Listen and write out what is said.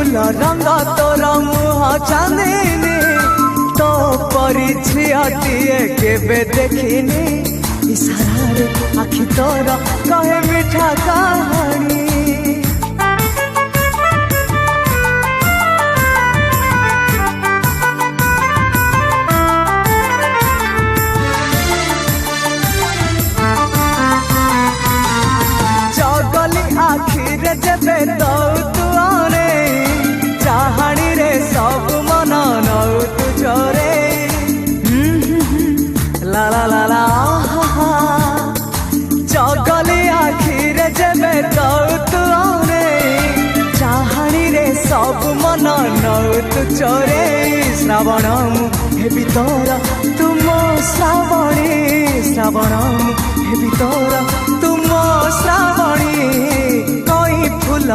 फूल रंग तोर मुह चांदनी तो परी झियाटिए केबे देखिनी इशारा आखि तोर कहे मीठा कहानी आखिरे जबे तो तुआरे चाहानी रे सब मन नौ तुझरे ला ला ला ला जगली आखिरे जबे तो तुआरे चाहानी रे सब मन नौ तुझरे श्रावण हेबी तोर तुम श्रावणी श्रावण हेबी तोर तुम श्रावणी फूल